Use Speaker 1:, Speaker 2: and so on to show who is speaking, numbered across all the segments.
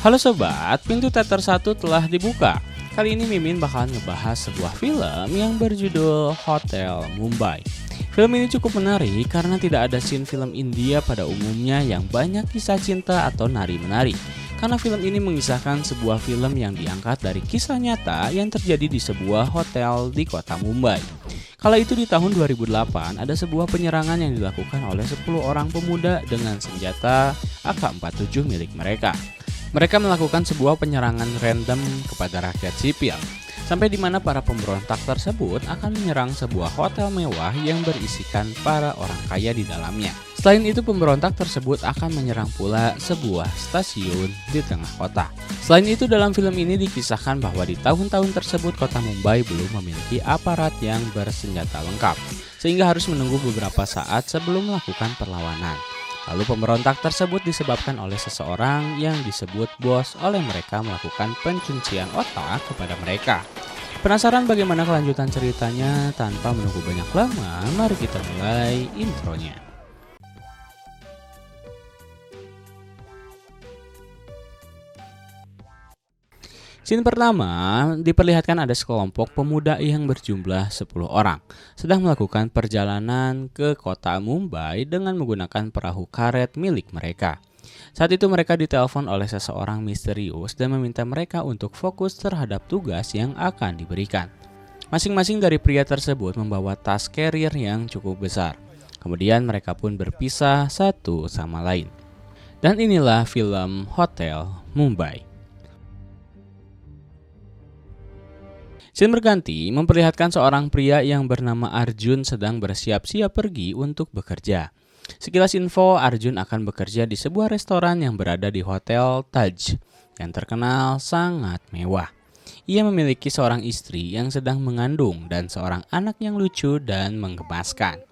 Speaker 1: Halo sobat, pintu teater 1 telah dibuka. Kali ini Mimin bakalan ngebahas sebuah film yang berjudul Hotel Mumbai. Film ini cukup menarik karena tidak ada scene film India pada umumnya yang banyak kisah cinta atau nari-menari. Karena film ini mengisahkan sebuah film yang diangkat dari kisah nyata yang terjadi di sebuah hotel di kota Mumbai. Kala itu di tahun 2008 ada sebuah penyerangan yang dilakukan oleh 10 orang pemuda dengan senjata AK-47 milik mereka. Mereka melakukan sebuah penyerangan random kepada rakyat sipil, sampai di mana para pemberontak tersebut akan menyerang sebuah hotel mewah yang berisikan para orang kaya di dalamnya. Selain itu, pemberontak tersebut akan menyerang pula sebuah stasiun di tengah kota. Selain itu, dalam film ini dikisahkan bahwa di tahun-tahun tersebut kota Mumbai belum memiliki aparat yang bersenjata lengkap, sehingga harus menunggu beberapa saat sebelum melakukan perlawanan. Lalu pemberontak tersebut disebabkan oleh seseorang yang disebut bos oleh mereka melakukan pencucian otak kepada mereka. Penasaran bagaimana kelanjutan ceritanya? Tanpa menunggu banyak lama, mari kita mulai intronya. Scene pertama diperlihatkan ada sekelompok pemuda yang berjumlah 10 orang sedang melakukan perjalanan ke kota Mumbai dengan menggunakan perahu karet milik mereka. Saat itu mereka ditelepon oleh seseorang misterius dan meminta mereka untuk fokus terhadap tugas yang akan diberikan. Masing-masing dari pria tersebut membawa tas carrier yang cukup besar. Kemudian mereka pun berpisah satu sama lain. Dan inilah film Hotel Mumbai. Scene berganti memperlihatkan seorang pria yang bernama Arjun sedang bersiap-siap pergi untuk bekerja. Sekilas info, Arjun akan bekerja di sebuah restoran yang berada di Hotel Taj yang terkenal sangat mewah. Ia memiliki seorang istri yang sedang mengandung dan seorang anak yang lucu dan menggemaskan.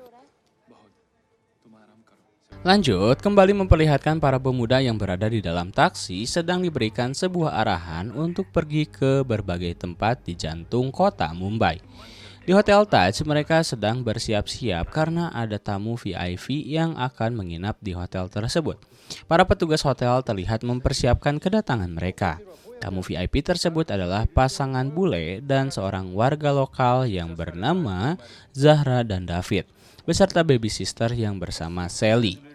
Speaker 1: Lanjut, kembali memperlihatkan para pemuda yang berada di dalam taksi sedang diberikan sebuah arahan untuk pergi ke berbagai tempat di jantung kota Mumbai. Di Hotel Taj, mereka sedang bersiap-siap karena ada tamu VIP yang akan menginap di hotel tersebut. Para petugas hotel terlihat mempersiapkan kedatangan mereka. Tamu VIP tersebut adalah pasangan bule dan seorang warga lokal yang bernama Zahra dan David, beserta baby sister yang bersama Sally.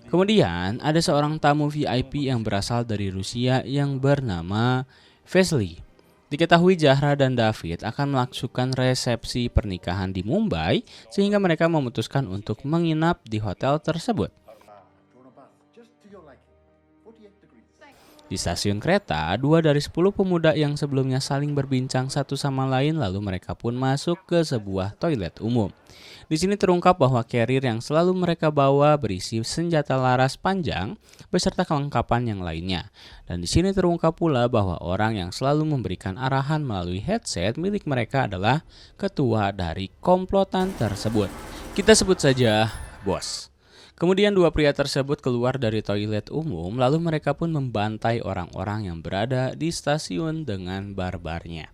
Speaker 1: Kemudian ada seorang tamu VIP yang berasal dari Rusia yang bernama Vesely. Diketahui Zahra dan David akan melakukan resepsi pernikahan di Mumbai sehingga mereka memutuskan untuk menginap di hotel tersebut. Di stasiun kereta, 2 dari 10 pemuda yang sebelumnya saling berbincang satu sama lain lalu mereka pun masuk ke sebuah toilet umum. Di sini terungkap bahwa carrier yang selalu mereka bawa berisi senjata laras panjang beserta kelengkapan yang lainnya. Dan di sini terungkap pula bahwa orang yang selalu memberikan arahan melalui headset milik mereka adalah ketua dari komplotan tersebut. Kita sebut saja bos. Kemudian 2 pria tersebut keluar dari toilet umum lalu mereka pun membantai orang-orang yang berada di stasiun dengan barbarnya.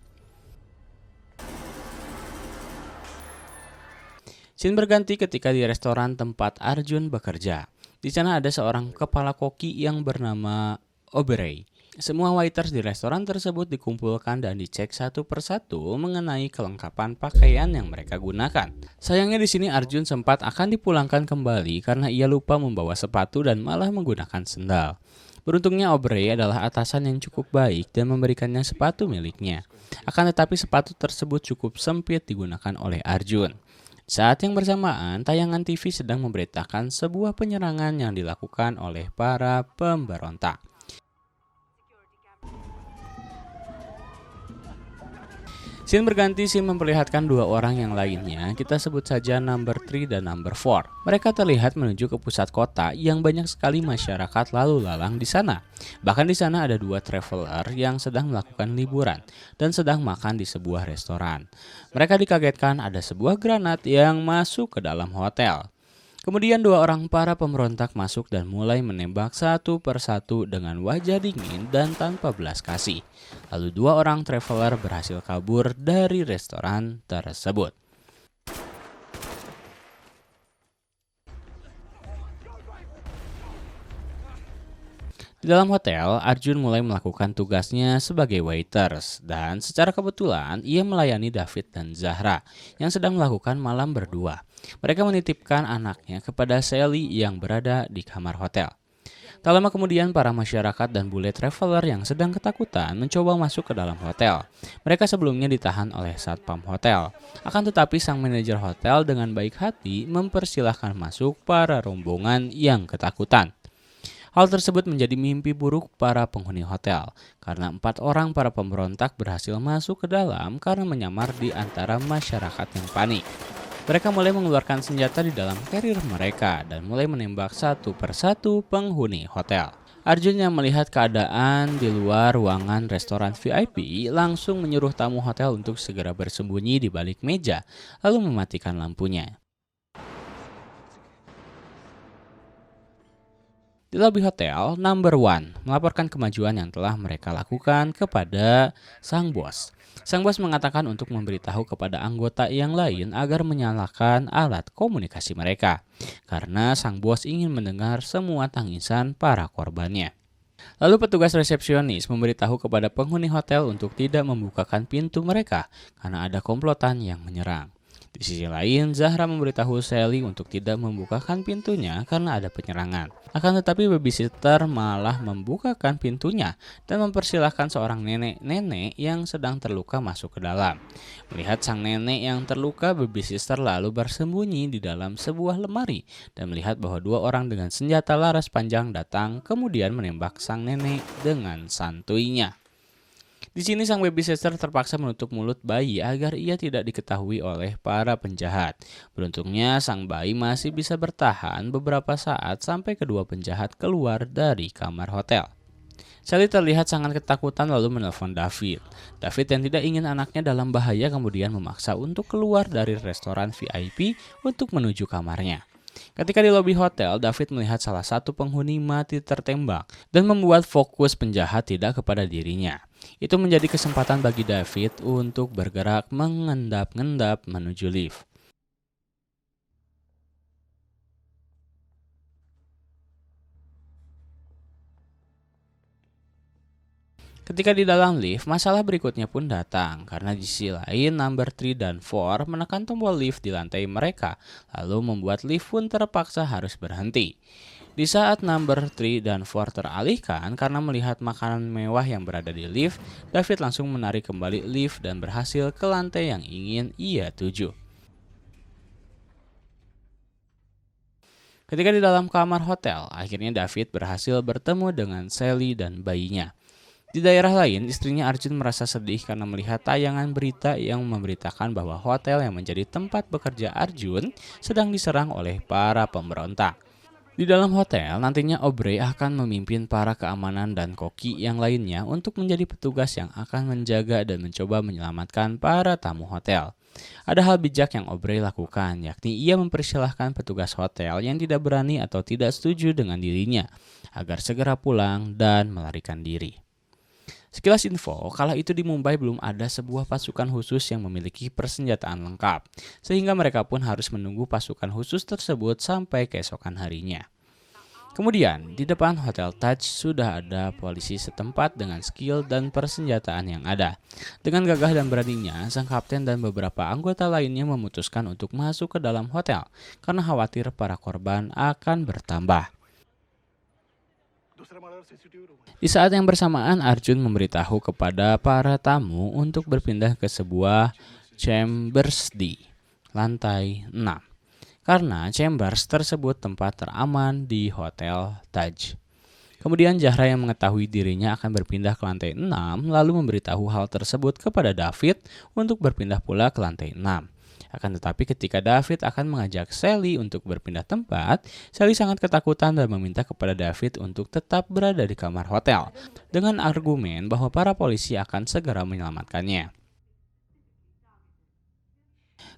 Speaker 1: Scene berganti ketika di restoran tempat Arjun bekerja. Di sana ada seorang kepala koki yang bernama Oberoi. Semua waiters di restoran tersebut dikumpulkan dan dicek satu persatu mengenai kelengkapan pakaian yang mereka gunakan. Sayangnya di sini Arjun sempat akan dipulangkan kembali karena ia lupa membawa sepatu dan malah menggunakan sendal. Beruntungnya Oberoi adalah atasan yang cukup baik dan memberikannya sepatu miliknya. Akan tetapi sepatu tersebut cukup sempit digunakan oleh Arjun. Saat yang bersamaan, tayangan TV sedang memberitakan sebuah penyerangan yang dilakukan oleh para pemberontak. Scene berganti, scene memperlihatkan 2 orang yang lainnya, kita sebut saja number 3 dan number 4. Mereka terlihat menuju ke pusat kota yang banyak sekali masyarakat lalu lalang di sana. Bahkan di sana ada 2 traveler yang sedang melakukan liburan dan sedang makan di sebuah restoran. Mereka dikagetkan ada sebuah granat yang masuk ke dalam hotel. Kemudian 2 orang para pemberontak masuk dan mulai menembak satu persatu dengan wajah dingin dan tanpa belas kasih. Lalu 2 orang traveler berhasil kabur dari restoran tersebut. Di dalam hotel, Arjun mulai melakukan tugasnya sebagai waiters dan secara kebetulan ia melayani David dan Zahra yang sedang melakukan malam berdua. Mereka menitipkan anaknya kepada Sally yang berada di kamar hotel. Tak lama kemudian para masyarakat dan bule traveler yang sedang ketakutan mencoba masuk ke dalam hotel. Mereka sebelumnya ditahan oleh satpam hotel. Akan tetapi sang manajer hotel dengan baik hati mempersilahkan masuk para rombongan yang ketakutan. Hal tersebut menjadi mimpi buruk para penghuni hotel, karena 4 orang para pemberontak berhasil masuk ke dalam karena menyamar di antara masyarakat yang panik. Mereka mulai mengeluarkan senjata di dalam carrier mereka dan mulai menembak satu persatu penghuni hotel. Arjun yang melihat keadaan di luar ruangan restoran VIP langsung menyuruh tamu hotel untuk segera bersembunyi di balik meja, lalu mematikan lampunya. Di lobi hotel, Number One melaporkan kemajuan yang telah mereka lakukan kepada sang bos. Sang bos mengatakan untuk memberitahu kepada anggota yang lain agar menyalakan alat komunikasi mereka, karena sang bos ingin mendengar semua tangisan para korbannya. Lalu petugas resepsionis memberitahu kepada penghuni hotel untuk tidak membukakan pintu mereka karena ada komplotan yang menyerang. Di sisi lain, Zahra memberitahu Sally untuk tidak membukakan pintunya karena ada penyerangan. Akan tetapi babysitter malah membukakan pintunya dan mempersilahkan seorang nenek-nenek yang sedang terluka masuk ke dalam. Melihat sang nenek yang terluka, babysitter lalu bersembunyi di dalam sebuah lemari dan melihat bahwa 2 orang dengan senjata laras panjang datang kemudian menembak sang nenek dengan santuinya. Di sini sang babysitter terpaksa menutup mulut bayi agar ia tidak diketahui oleh para penjahat. Beruntungnya sang bayi masih bisa bertahan beberapa saat sampai kedua penjahat keluar dari kamar hotel. Sally terlihat sangat ketakutan lalu menelpon David. David yang tidak ingin anaknya dalam bahaya kemudian memaksa untuk keluar dari restoran VIP untuk menuju kamarnya. Ketika di lobi hotel, David melihat salah satu penghuni mati tertembak dan membuat fokus penjahat tidak kepada dirinya. Itu menjadi kesempatan bagi David untuk bergerak mengendap-endap menuju lift. Ketika di dalam lift, masalah berikutnya pun datang karena di sisi lain Number 3 dan 4 menekan tombol lift di lantai mereka, lalu membuat lift pun terpaksa harus berhenti. Di saat Number 3 dan 4 teralihkan karena melihat makanan mewah yang berada di lift, David langsung menarik kembali lift dan berhasil ke lantai yang ingin ia tuju. Ketika di dalam kamar hotel, akhirnya David berhasil bertemu dengan Sally dan bayinya. Di daerah lain, istrinya Arjun merasa sedih karena melihat tayangan berita yang memberitakan bahwa hotel yang menjadi tempat bekerja Arjun sedang diserang oleh para pemberontak. Di dalam hotel, nantinya Aubrey akan memimpin para keamanan dan koki yang lainnya untuk menjadi petugas yang akan menjaga dan mencoba menyelamatkan para tamu hotel. Ada hal bijak yang Aubrey lakukan, yakni ia mempersilahkan petugas hotel yang tidak berani atau tidak setuju dengan dirinya agar segera pulang dan melarikan diri. Sekilas info, kala itu di Mumbai belum ada sebuah pasukan khusus yang memiliki persenjataan lengkap, sehingga mereka pun harus menunggu pasukan khusus tersebut sampai keesokan harinya. Kemudian, di depan Hotel Taj sudah ada polisi setempat dengan skill dan persenjataan yang ada. Dengan gagah dan beraninya, sang kapten dan beberapa anggota lainnya memutuskan untuk masuk ke dalam hotel, karena khawatir para korban akan bertambah. Di saat yang bersamaan, Arjun memberitahu kepada para tamu untuk berpindah ke sebuah chambers di lantai 6. Karena chambers tersebut tempat teraman di Hotel Taj. Kemudian Zahra yang mengetahui dirinya akan berpindah ke lantai 6 lalu memberitahu hal tersebut kepada David untuk berpindah pula ke lantai 6. Akan tetapi ketika David akan mengajak Sally untuk berpindah tempat, Sally sangat ketakutan dan meminta kepada David untuk tetap berada di kamar hotel dengan argumen bahwa para polisi akan segera menyelamatkannya.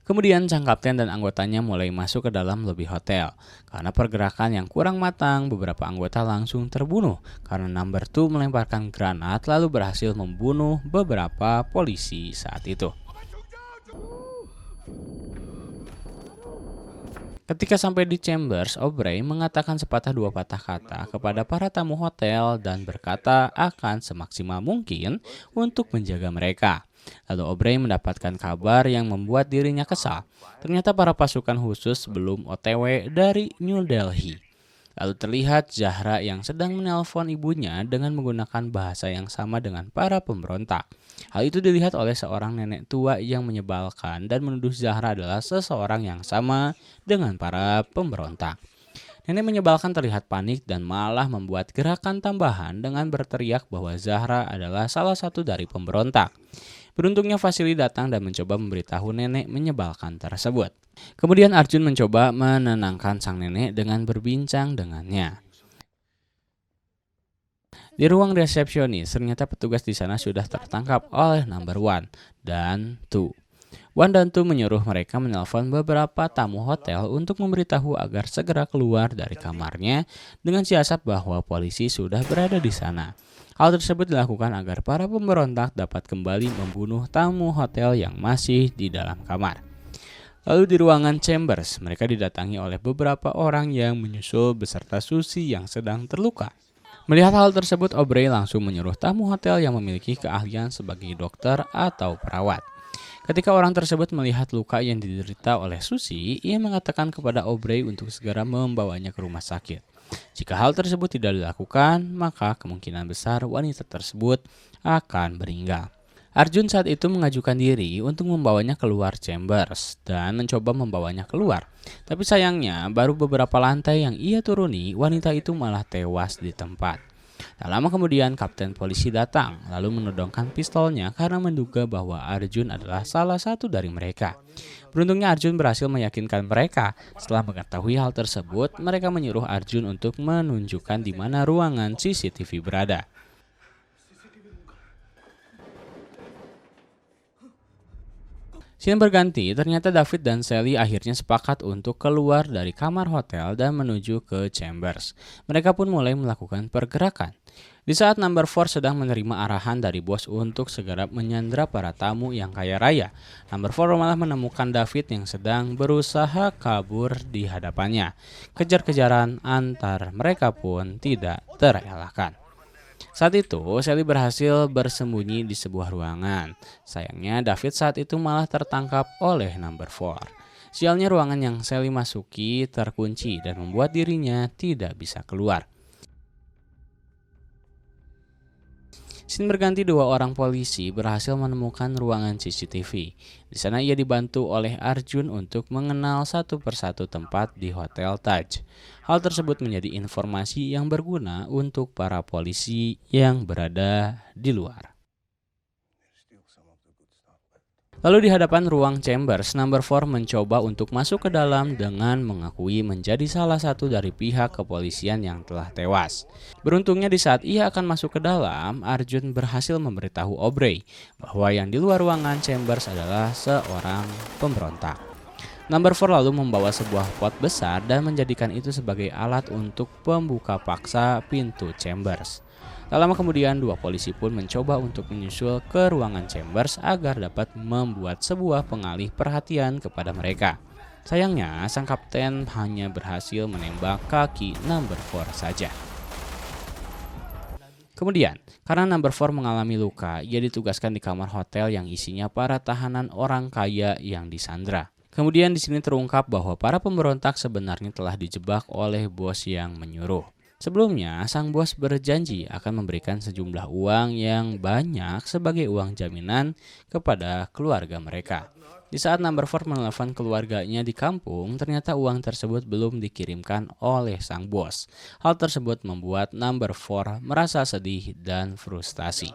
Speaker 1: Kemudian sang kapten dan anggotanya mulai masuk ke dalam lobi hotel. Karena pergerakan yang kurang matang, beberapa anggota langsung terbunuh karena Number 2 melemparkan granat lalu berhasil membunuh beberapa polisi saat itu. Ketika sampai di Chambers, Aubrey mengatakan sepatah dua patah kata kepada para tamu hotel dan berkata akan semaksimal mungkin untuk menjaga mereka. Lalu Aubrey mendapatkan kabar yang membuat dirinya kesal. Ternyata para pasukan khusus belum OTW dari New Delhi. Lalu terlihat Zahra yang sedang menelpon ibunya dengan menggunakan bahasa yang sama dengan para pemberontak. Hal itu dilihat oleh seorang nenek tua yang menyebalkan dan menuduh Zahra adalah seseorang yang sama dengan para pemberontak. Nenek menyebalkan terlihat panik dan malah membuat gerakan tambahan dengan berteriak bahwa Zahra adalah salah satu dari pemberontak. Beruntungnya Vasily datang dan mencoba memberitahu nenek menyebalkan tersebut. Kemudian Arjun mencoba menenangkan sang nenek dengan berbincang dengannya. Di ruang resepsionis, ternyata petugas di sana sudah tertangkap oleh number 1 dan 2. 1 dan 2 menyuruh mereka menelpon beberapa tamu hotel untuk memberitahu agar segera keluar dari kamarnya dengan siasat bahwa polisi sudah berada di sana. Hal tersebut dilakukan agar para pemberontak dapat kembali membunuh tamu hotel yang masih di dalam kamar. Lalu di ruangan Chambers, mereka didatangi oleh beberapa orang yang menyusul beserta Susie yang sedang terluka. Melihat hal tersebut, Aubrey langsung menyuruh tamu hotel yang memiliki keahlian sebagai dokter atau perawat. Ketika orang tersebut melihat luka yang diderita oleh Susie, ia mengatakan kepada Aubrey untuk segera membawanya ke rumah sakit. Jika hal tersebut tidak dilakukan, maka kemungkinan besar wanita tersebut akan meninggal. Arjun saat itu mengajukan diri untuk membawanya keluar Chambers dan mencoba membawanya keluar. Tapi sayangnya baru beberapa lantai yang ia turuni, wanita itu malah tewas di tempat. Tak lama kemudian Kapten polisi datang lalu menodongkan pistolnya karena menduga bahwa Arjun adalah salah satu dari mereka. Beruntungnya Arjun berhasil meyakinkan mereka. Setelah mengetahui hal tersebut, mereka menyuruh Arjun untuk menunjukkan di mana ruangan CCTV berada. Scene berganti, ternyata David dan Sally akhirnya sepakat untuk keluar dari kamar hotel dan menuju ke Chambers. Mereka pun mulai melakukan pergerakan. Di saat number 4 sedang menerima arahan dari bos untuk segera menyandra para tamu yang kaya raya, number 4 malah menemukan David yang sedang berusaha kabur di hadapannya. Kejar-kejaran antar mereka pun tidak terelakkan. Saat itu, Sally berhasil bersembunyi di sebuah ruangan. Sayangnya, David saat itu malah tertangkap oleh number 4. Sialnya ruangan yang Sally masuki terkunci dan membuat dirinya tidak bisa keluar. Scene berganti, dua orang polisi berhasil menemukan ruangan CCTV. Di sana ia dibantu oleh Arjun untuk mengenal satu persatu tempat di Hotel Taj. Hal tersebut menjadi informasi yang berguna untuk para polisi yang berada di luar. Lalu di hadapan ruang Chambers, number 4 mencoba untuk masuk ke dalam dengan mengakui menjadi salah satu dari pihak kepolisian yang telah tewas. Beruntungnya di saat ia akan masuk ke dalam, Arjun berhasil memberitahu Aubrey bahwa yang di luar ruangan Chambers adalah seorang pemberontak. Number 4 lalu membawa sebuah pot besar dan menjadikan itu sebagai alat untuk pembuka paksa pintu Chambers. Tak lama kemudian, dua polisi pun mencoba untuk menyusul ke ruangan Chambers agar dapat membuat sebuah pengalih perhatian kepada mereka. Sayangnya, sang kapten hanya berhasil menembak kaki number 4 saja. Kemudian, karena number 4 mengalami luka, ia ditugaskan di kamar hotel yang isinya para tahanan orang kaya yang disandra. Kemudian di sini terungkap bahwa para pemberontak sebenarnya telah dijebak oleh bos yang menyuruh. Sebelumnya, sang bos berjanji akan memberikan sejumlah uang yang banyak sebagai uang jaminan kepada keluarga mereka. Di saat number 4 menelpon keluarganya di kampung, ternyata uang tersebut belum dikirimkan oleh sang bos. Hal tersebut membuat number 4 merasa sedih dan frustasi.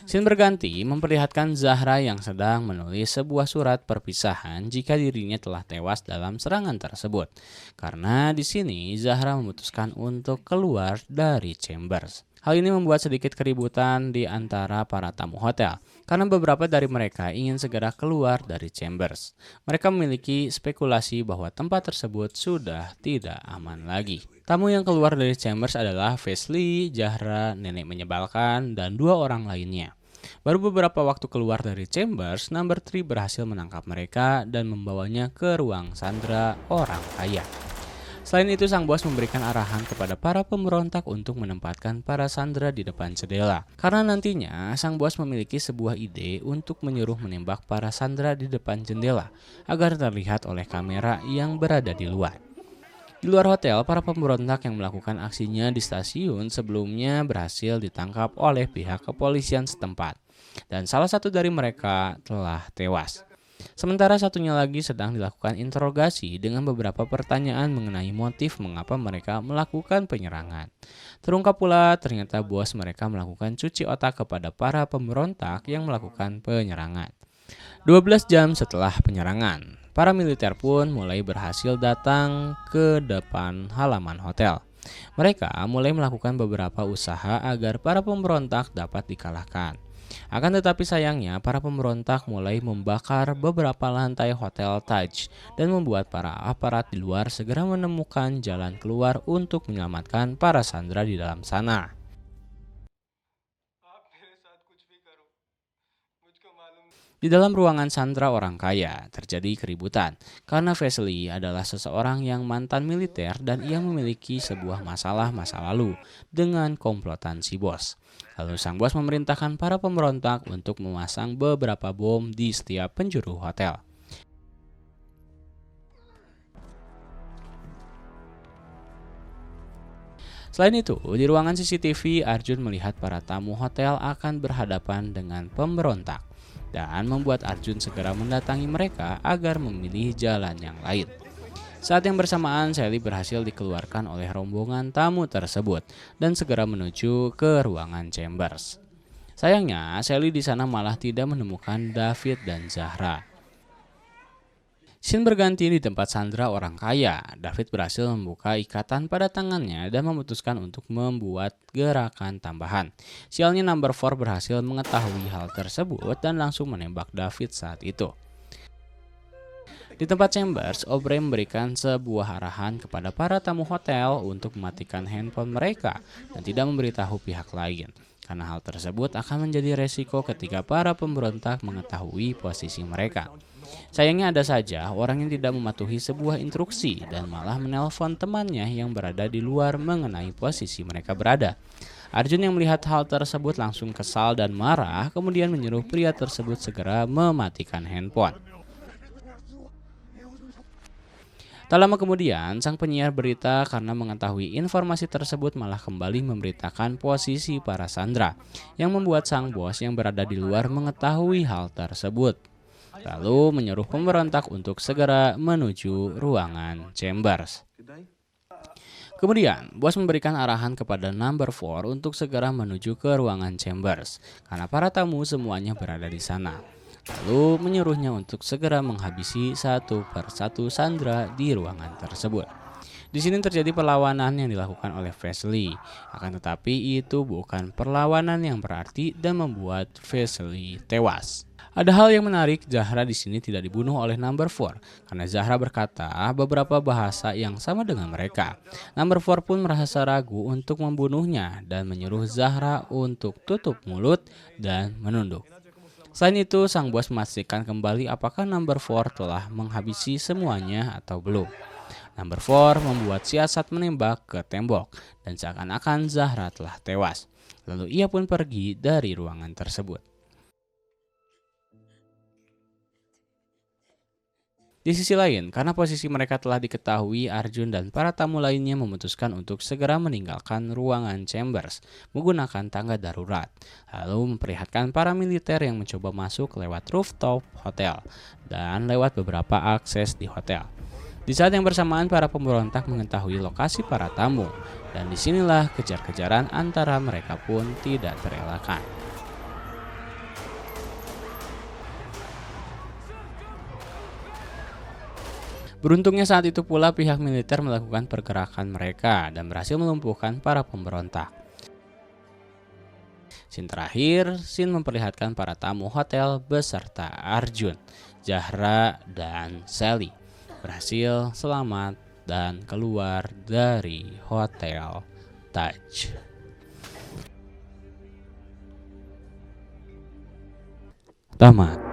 Speaker 1: Scene berganti memperlihatkan Zahra yang sedang menulis sebuah surat perpisahan jika dirinya telah tewas dalam serangan tersebut. Karena di sini Zahra memutuskan untuk keluar dari Chambers. Hal ini membuat sedikit keributan di antara para tamu hotel, karena beberapa dari mereka ingin segera keluar dari Chambers. Mereka memiliki spekulasi bahwa tempat tersebut sudah tidak aman lagi. Tamu yang keluar dari Chambers adalah Vasily, Zahra, nenek menyebalkan, dan dua orang lainnya. Baru beberapa waktu keluar dari Chambers, Number 3 berhasil menangkap mereka dan membawanya ke ruang sandera orang kaya. Selain itu, sang bos memberikan arahan kepada para pemberontak untuk menempatkan para sandera di depan jendela. Karena nantinya, sang bos memiliki sebuah ide untuk menyuruh menembak para sandera di depan jendela agar terlihat oleh kamera yang berada di luar. Di luar hotel, para pemberontak yang melakukan aksinya di stasiun sebelumnya berhasil ditangkap oleh pihak kepolisian setempat. Dan salah satu dari mereka telah tewas. Sementara satunya lagi sedang dilakukan interogasi dengan beberapa pertanyaan mengenai motif mengapa mereka melakukan penyerangan. Terungkap pula ternyata bos mereka melakukan cuci otak kepada para pemberontak yang melakukan penyerangan. 12 jam setelah penyerangan, para militer pun mulai berhasil datang ke depan halaman hotel. Mereka mulai melakukan beberapa usaha agar para pemberontak dapat dikalahkan. Akan tetapi sayangnya, para pemberontak mulai membakar beberapa lantai Hotel Taj dan membuat para aparat di luar segera menemukan jalan keluar untuk menyelamatkan para sandera di dalam sana. Di dalam ruangan sandera orang kaya, terjadi keributan karena Wesley adalah seseorang yang mantan militer dan ia memiliki sebuah masalah masa lalu dengan komplotan si bos. Lalu sang bos memerintahkan para pemberontak untuk memasang beberapa bom di setiap penjuru hotel. Selain itu, di ruangan CCTV, Arjun melihat para tamu hotel akan berhadapan dengan pemberontak dan membuat Arjun segera mendatangi mereka agar memilih jalan yang lain. Saat yang bersamaan, Sally berhasil dikeluarkan oleh rombongan tamu tersebut dan segera menuju ke ruangan Chambers. Sayangnya, Sally di sana malah tidak menemukan David dan Zahra. Scene berganti di tempat sandera orang kaya. David berhasil membuka ikatan pada tangannya dan memutuskan untuk membuat gerakan tambahan. Sialnya Number 4 berhasil mengetahui hal tersebut dan langsung menembak David saat itu. Di tempat Chambers, Aubrey memberikan sebuah arahan kepada para tamu hotel untuk mematikan handphone mereka dan tidak memberitahu pihak lain. Karena hal tersebut akan menjadi resiko ketika para pemberontak mengetahui posisi mereka. Sayangnya ada saja orang yang tidak mematuhi sebuah instruksi dan malah menelpon temannya yang berada di luar mengenai posisi mereka berada. Arjun yang melihat hal tersebut langsung kesal dan marah, kemudian menyuruh pria tersebut segera mematikan handphone. Tak lama kemudian, sang penyiar berita karena mengetahui informasi tersebut malah kembali memberitakan posisi para sandera, yang membuat sang bos yang berada di luar mengetahui hal tersebut. Lalu menyuruh pemberontak untuk segera menuju ruangan Chambers. Kemudian, bos memberikan arahan kepada Number 4 untuk segera menuju ke ruangan Chambers, karena para tamu semuanya berada di sana. Lalu menyuruhnya untuk segera menghabisi satu persatu sandera di ruangan tersebut. Di sini terjadi perlawanan yang dilakukan oleh Wesley, akan tetapi itu bukan perlawanan yang berarti dan membuat Wesley tewas. Ada hal yang menarik, Zahra di sini tidak dibunuh oleh Number 4 karena Zahra berkata beberapa bahasa yang sama dengan mereka. Number 4 pun merasa ragu untuk membunuhnya dan menyuruh Zahra untuk tutup mulut dan menunduk. Selain itu, sang bos memastikan kembali apakah Number 4 telah menghabisi semuanya atau belum. Number 4 membuat siasat menembak ke tembok dan seakan-akan Zahra telah tewas. Lalu ia pun pergi dari ruangan tersebut. Di sisi lain, karena posisi mereka telah diketahui, Arjun dan para tamu lainnya memutuskan untuk segera meninggalkan ruangan Chambers menggunakan tangga darurat, lalu memperlihatkan para militer yang mencoba masuk lewat rooftop hotel dan lewat beberapa akses di hotel. Di saat yang bersamaan, para pemberontak mengetahui lokasi para tamu, dan disinilah kejar-kejaran antara mereka pun tidak terelakkan. Beruntungnya saat itu pula pihak militer melakukan pergerakan mereka dan berhasil melumpuhkan para pemberontak. Scene terakhir, scene memperlihatkan para tamu hotel beserta Arjun, Zahra, dan Sally berhasil selamat dan keluar dari Hotel Taj. Tamat.